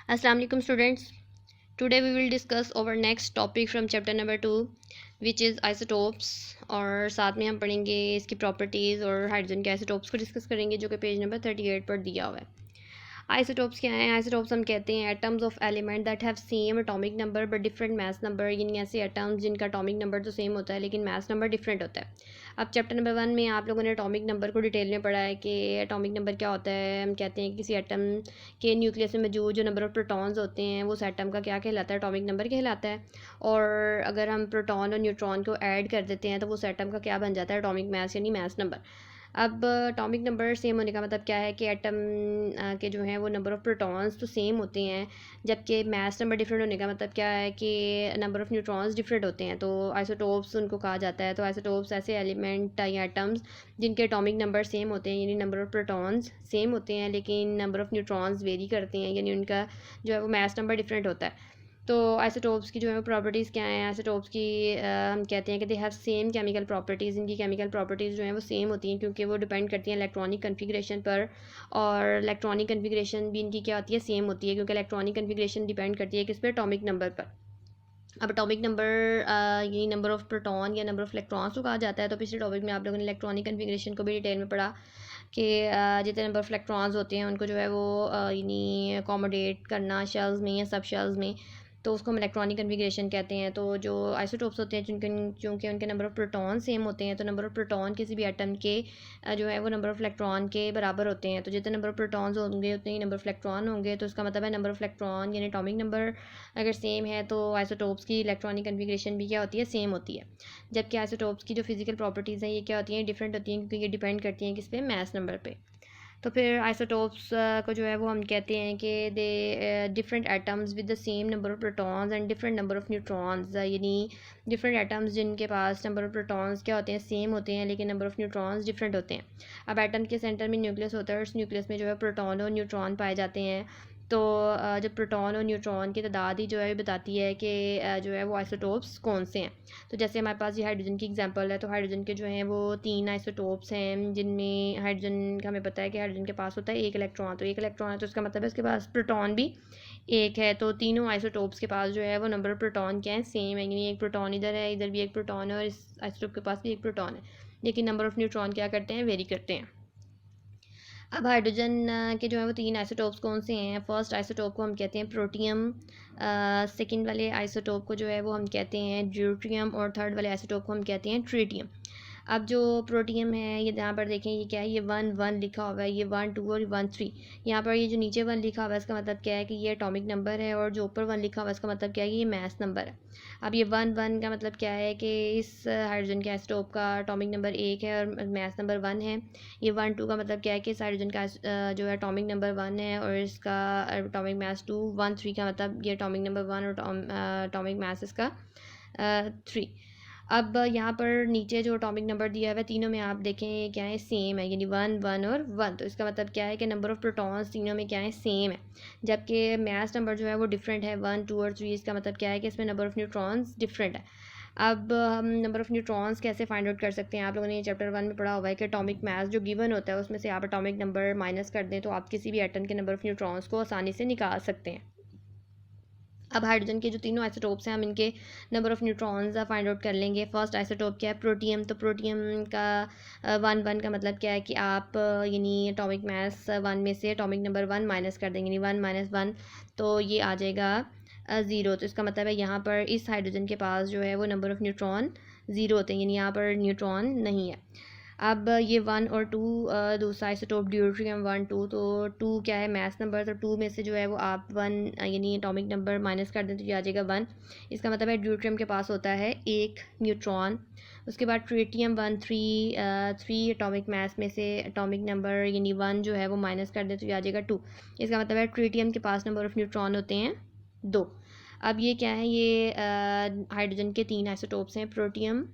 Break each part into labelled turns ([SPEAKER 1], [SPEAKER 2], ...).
[SPEAKER 1] Assalamu alaikum students. Today we will discuss our next topic from chapter number 2 which is isotopes और साथ में हम पढ़ेंगे इसकी प्रॉपर्टीज़ और हाइड्रोजन के आइसोटोप्स को डिस्कस करेंगे जो कि पेज नंबर 38 पर दिया हुआ है। आइसोटोप्स क्या हैं? आइसोटोप्स हम कहते हैं atoms of element that have same atomic number but different mass number, यानी ऐसे एटम्स जिनका एटॉमिक नंबर तो सेम होता है लेकिन मास नंबर डिफरेंट होता है। अब चैप्टर नंबर 1 में आप लोगों ने एटॉमिक नंबर को डिटेल में पढ़ा है कि एटॉमिक नंबर क्या होता है। हम कहते हैं कि किसी एटम के न्यूक्लियस में मौजूद जो नंबर ऑफ प्रोटॉन्स होते हैं वो उस एटम का क्या कहलाता है? एटॉमिक नंबर कहलाता है। और अगर हम प्रोटॉन और न्यूट्रॉन को ऐड कर देते हैं तो वो उस एटम का क्या बन जाता है? एटॉमिक मास यानी मास नंबर। अब एटॉमिक नंबर सेम होने का मतलब क्या है कि एटम के जो हैं वो नंबर ऑफ़ प्रोटॉन्स तो सेम होते हैं, जबकि मास नंबर डिफरेंट होने का मतलब क्या है कि नंबर ऑफ़ न्यूट्रॉन्स डिफरेंट होते हैं। तो आइसोटोप्स उनको कहा जाता है। तो आइसोटोप्स ऐसे एलिमेंट या एटम्स जिनके एटॉमिक नंबर सेम होते हैं, यानी नंबर ऑफ़ प्रोटॉन्स सेम होते हैं लेकिन नंबर ऑफ़ न्यूट्रॉन्स वेरी करते हैं, यानी उनका जो है वो मास नंबर डिफरेंट होता है। तो आइसोटोप्स की जो है वो प्रॉपर्टीज़ क्या हैं? आइसोटोप्स की हम कहते हैं कि दे हैव सेम केमिकल प्रॉपर्टीज़। इनकी केमिकल प्रॉपर्टीज़ जो हैं वो सेम होती हैं क्योंकि वो डिपेंड करती हैं इलेक्ट्रॉनिक कन्फिग्रेशन पर, और इलेक्ट्रॉनिक कन्फिग्रेशन भी इनकी क्या होती है? सेम होती है, क्योंकि इलेक्ट्रॉनिक कन्फिग्रेशन डिपेंड करती है किस पर? एटॉमिक नंबर पर। अब एटॉमिक नंबर ये नंबर ऑफ़ प्रोटॉन या नंबर ऑफ़ इलेक्ट्रॉन्स को कहा जाता है। तो पिछले टॉपिक में आप लोगों ने इलेक्ट्रॉनिक कन्फिग्रेशन को भी डिटेल में पढ़ा कि जितने नंबर ऑफ़ इलेक्ट्रॉन्स होते हैं उनको जो है वो यानी अकोमोडेट करना शेल्स में या सब शेल्स में, तो उसको हम इलेक्ट्रॉनिक कन्फिग्रेशन कहते हैं। तो जो आइसोटोप्स होते हैं चूँकि उनके नंबर ऑफ़ प्रोटॉन सेम होते हैं, तो नंबर ऑफ़ प्रोटॉन किसी भी एटम के जो है वो नंबर ऑफ़ इलेक्ट्रॉन के बराबर होते हैं। तो जितने नंबर ऑफ़ प्रोटॉन्स होंगे उतने ही नंबर ऑफ़ इलेक्ट्रॉन होंगे। तो इसका मतलब है नंबर ऑफ़ इलेक्ट्रॉन यानी एटॉमिक नंबर अगर सेम है तो आइसोटोप्स की इलेक्ट्रॉनिक कन्फिग्रेशन भी क्या होती है? सेम होती है। जबकि आइसोटोप्स की जो फिजिकल प्रॉपर्टीज़ हैं ये क्या होती हैं? डिफरेंट होती हैं, क्योंकि ये डिपेंड करती हैं किस पे? मास नंबर पे। तो फिर आइसोटोप्स को जो है वो हम कहते हैं कि they different atoms with the same number of protons and different number of neutrons, यानी डिफरेंट एटम्स जिनके पास नंबर ऑफ़ प्रोटॉन्स क्या होते हैं? सेम होते हैं लेकिन नंबर ऑफ़ न्यूट्रॉन्स डिफरेंट होते हैं। अब एटम के सेंटर में न्यूक्लियस होता है और उस न्यूक्लियस में जो है प्रोटॉन और न्यूट्रॉन पाए जाते हैं। तो जब प्रोटॉन और न्यूट्रॉन की तादाद ही जो है बताती है कि जो है वो आइसोटोप्स कौन से हैं। तो जैसे हमारे पास ये हाइड्रोजन की एग्जांपल है, तो हाइड्रोजन के जो हैं वो 3 आइसोटोप्स हैं, जिनमें हाइड्रोजन का हमें पता है कि हाइड्रोजन के पास होता है एक इलेक्ट्रॉन। तो एक इलेक्ट्रॉन है तो इसका मतलब है इसके पास प्रोटॉन भी एक है। तो तीनों आइसोटोप्स के पास जो है वो नंबर ऑफ प्रोटॉन क्या है? सेम है, यानी एक प्रोटॉन इधर है, इधर भी एक प्रोटॉन है और इस आइसोटोप के पास भी एक प्रोटॉन है, लेकिन नंबर ऑफ़ न्यूट्रॉन क्या करते हैं? वेरी करते हैं। अब हाइड्रोजन के जो है वो 3 आइसोटोप्स कौन से हैं? फर्स्ट आइसोटोप को हम कहते हैं प्रोटियम, सेकंड वाले आइसोटोप को जो है वो हम कहते हैं ड्यूट्रियम, और थर्ड वाले आइसोटोप को हम कहते हैं ट्रिटियम। अब जो प्रोटियम है ये यहाँ पर देखें, ये क्या है? ये 1 1 लिखा हुआ है, ये 1 2 और 1 3। यहाँ पर ये जो नीचे 1 लिखा हुआ है इसका मतलब क्या है कि ये एटॉमिक नंबर है, और जो ऊपर 1 लिखा हुआ है इसका मतलब क्या है कि ये मास नंबर है। अब ये 1 1 का मतलब क्या है कि इस हाइड्रोजन के आइसोटोप का एटॉमिक नंबर 1 है और मास नंबर 1 है। ये 1 2 का मतलब क्या है कि इस हाइड्रोजन का जो है एटॉमिक नंबर 1 है और इसका एटॉमिक मास 2। 1 3 का मतलब ये एटॉमिक नंबर 1 और एटॉमिक मास इसका 3। अब यहाँ पर नीचे जो एटॉमिक नंबर दिया हुआ है तीनों में आप देखें क्या है? सेम है, यानी 1 1 और 1। तो इसका मतलब क्या है कि नंबर ऑफ़ प्रोटॉन्स तीनों में क्या है? सेम है। जबकि मास नंबर जो है वो डिफरेंट है, 1 2 और 3। इसका मतलब क्या है कि इसमें नंबर ऑफ़ न्यूट्रॉन्स डिफरेंट है। अब हम नंबर ऑफ़ न्यूट्रॉन्स कैसे फाइंड आउट कर सकते हैं? आप लोगों ने चैप्टर 1 में पढ़ा हुआ है कि एटॉमिक मास जो गिवन होता है उसमें से आप एटॉमिक नंबर माइनस कर दें तो आप किसी भी एटम के नंबर ऑफ़ न्यूट्रॉन्स को आसानी से निकाल सकते हैं। अब हाइड्रोजन के जो तीनों आइसोटोप्स हैं हम इनके number of neutrons find out कर लेंगे। फर्स्ट आइसोटोप क्या है? प्रोटियम। तो प्रोटियम का 1 1 का मतलब क्या है कि आप यानी एटॉमिक मास 1 में से एटॉमिक नंबर 1 माइनस कर देंगे, यानी 1 माइनस 1, तो ये आ जाएगा 0। तो इसका मतलब है यहाँ पर इस हाइड्रोजन के पास जो है वो नंबर ऑफ़ न्यूट्रॉन 0 होते हैं, यानी यहाँ पर न्यूट्रॉन नहीं है। अब ये 1 और 2 दूसरा आइसोटोप ड्यूट्रियम 1 2। तो 2 क्या है? मास नंबर। तो 2 में से जो है वो आप 1 यानी एटॉमिक नंबर माइनस कर दें तो ये आ जाएगा 1। इसका मतलब है ड्यूट्रियम के पास होता है एक न्यूट्रॉन। उसके बाद ट्रिटियम 1 3 एटॉमिक मास में से एटॉमिक नंबर यानी 1 जो है वो माइनस कर दें तो ये आ जाएगा 2। इसका मतलब है ट्रिटियम के पास नंबर ऑफ़ न्यूट्रॉन होते हैं 2। अब ये क्या है? ये हाइड्रोजन के 3 आइसोटोप्स हैं, प्रोटियम,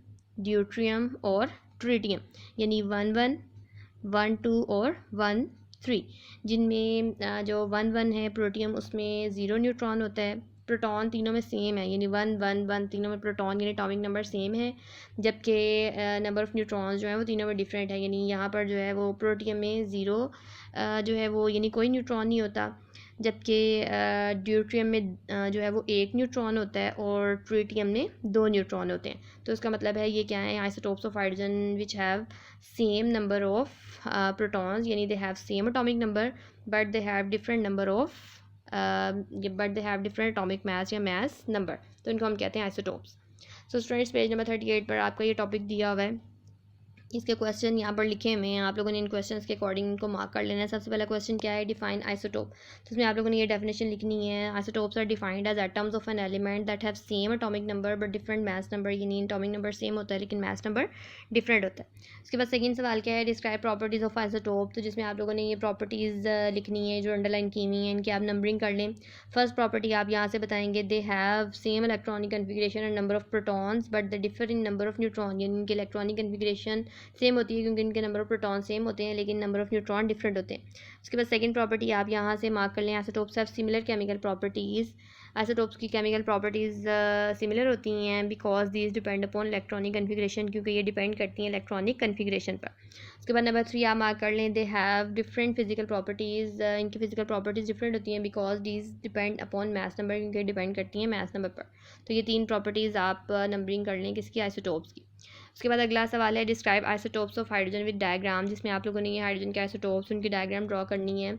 [SPEAKER 1] ड्यूट्रियम और ट्रिटियम, यानी 1 1 1 2 और 1 3, जिनमें जो 1 1 है प्रोटियम उसमें 0 न्यूट्रॉन होता है। प्रोटॉन तीनों में सेम है, यानी 1 1 1 तीनों में प्रोटॉन यानी एटॉमिक नंबर सेम है, जबकि नंबर ऑफ़ न्यूट्रॉन्स जो है वो तीनों में डिफरेंट है, यानी यहाँ पर जो है वो प्रोटियम में 0 जो है वो यानी कोई न्यूट्रॉन नहीं होता। जबकि ड्यूट्रियम में जो है वो 1 न्यूट्रॉन होता है और ट्रिटियम में 2 न्यूट्रॉन होते हैं। तो इसका मतलब है ये क्या है, isotopes of hydrogen which have same number of protons, यानी they have same atomic number but they have different number of but they have different atomic mass या मास नंबर, तो इनको हम कहते हैं isotopes. So students, page number 38 पर आपका ये टॉपिक दिया हुआ है, इसके क्वेश्चन यहाँ पर लिखे हुए हैं, आप लोगों ने इन क्वेश्चंस के अकॉर्डिंग इनको मार्क कर लेना है। सबसे पहला क्वेश्चन क्या है, डिफाइन आइसोटोप। तो इसमें आप लोगों ने ये डेफिनेशन लिखनी है, isotopes are defined as atoms of an element that have same atomic number but different mass number, यानी एटॉमिक नंबर सेम होता है लेकिन मास नंबर डिफरेंट होता है। उसके बाद सेकंड सवाल क्या है, डिस्क्राइब प्रॉपर्टीज़ ऑफ आइसोटोप। तो जिसमें आप लोगों ने ये प्रॉपर्टीज़ लिखनी है जो अंडरलाइन की हुई हैं, इनकी आप नंबरिंग कर लें। फर्स्ट प्रॉपर्टी आप यहाँ से बताएंगे, दे have same electronic configuration and number of protons but the differ in number of neutron, यानी इनकी इलेक्ट्रॉनिक कन्फिग्रेशन सेम होती है क्योंकि इनके नंबर ऑफ प्रोटॉन सेम होते हैं लेकिन नंबर ऑफ न्यूट्रॉन डिफरेंट होते हैं। उसके बाद सेकंड प्रॉपर्टी आप यहाँ से मार्क कर लें, isotopes have similar chemical properties. Isotopes की केमिकल प्रॉपर्टीज़ सिमिलर होती हैं because these depend upon electronic configuration, क्योंकि ये डिपेंड करती हैं इलेक्ट्रॉनिक कन्फिग्रेशन पर। उसके बाद नंबर 3 आप मार्क कर लें, दे हैव डिफरेंट फिजिकल प्रॉपर्टीज़। इनकी फिजिकल प्रॉपर्टीज़ डिफरेंट होती हैं because these depend upon mass number, क्योंकि डिपेंड करती हैं मास नंबर पर। तो ये 3 प्रॉपर्टीज़ आप नंबरिंग कर लें किसकी, आइसोटोप्स की। उसके बाद अगला सवाल है, describe isotopes of hydrogen with diagram, जिसमें आप लोगों ने ये हाइड्रोजन के आइसोटोप्स उनकी डायग्राम ड्रॉ करनी है।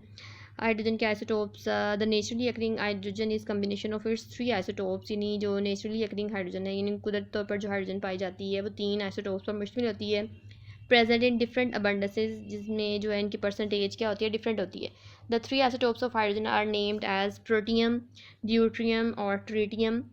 [SPEAKER 1] हाइड्रोजन के isotopes, the naturally occurring hydrogen is combination of its 3 isotopes, यानी जो नेचुरली अकरिंग हाइड्रोजन है, यानी कुदरती तौर पर जो हाइड्रोजन पाई जाती है वो 3 आइसोटोप्स पर मुश्तमिल होती है। प्रेजेंट इन डिफरेंट अबंडेंसेस, जिसमें जो है इनकी परसेंटेज क्या होती है, डिफरेंट होती है। The 3 isotopes of hydrogen are named as protium, deuterium और tritium.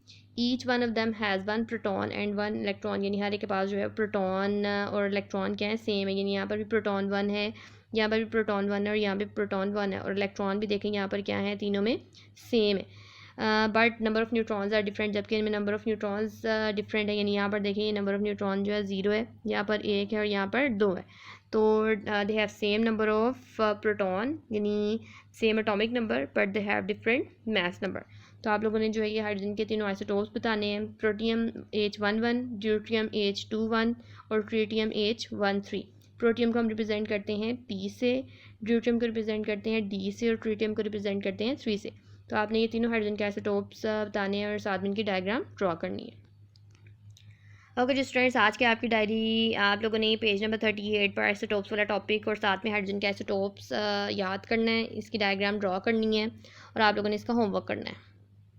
[SPEAKER 1] Each one of them has 1 proton and 1 electron, यानी हर एक के पास जो है प्रोटॉन और इलेक्ट्रॉन क्या है, सेम है। यानी यहाँ पर भी प्रोटॉन 1 है, यहाँ पर भी प्रोटॉन 1 है और यहाँ पे प्रोटॉन 1 है, और इलेक्ट्रॉन भी देखें यहाँ पर क्या है, तीनों में सेम है। But number of neutrons are different, जबकि इनमें नंबर ऑफ़ न्यूट्रॉन्स डिफरेंट है। यानी यहाँ पर देखिए नंबर ऑफ़ न्यूट्रॉन जो है 0 है, यहाँ पर 1 है और यहाँ पर 2 है। तो they have same number of proton, यानी same atomic number, but they have different mass number. तो आप लोगों ने जो है ये हाइड्रोजन के तीनों आइसोटोप्स बताने हैं, प्रोटियम H11, ड्यूट्रियम H21 और ट्रिटियम H13। प्रोटियम को हम रिप्रेजेंट करते हैं P से, ड्यूट्रियम को रिप्रेजेंट करते हैं D से और ट्रिटियम को रिप्रेजेंट करते हैं 3 से। तो आपने ये तीनों हाइड्रोजन के आइसोटोप्स बताने हैं और साथ में इनकी डायग्राम ड्रॉ करनी है। ओके जी स्टूडेंट्स, आज की आपकी डायरी आप लोगों ने पेज नंबर 38 पर आइसोटोप्स वाला टॉपिक और साथ में हाइड्रोजन के आइसोटोप्स याद करना है, इसकी डायग्राम ड्रॉ करनी है और आप लोगों ने इसका होमवर्क करना है।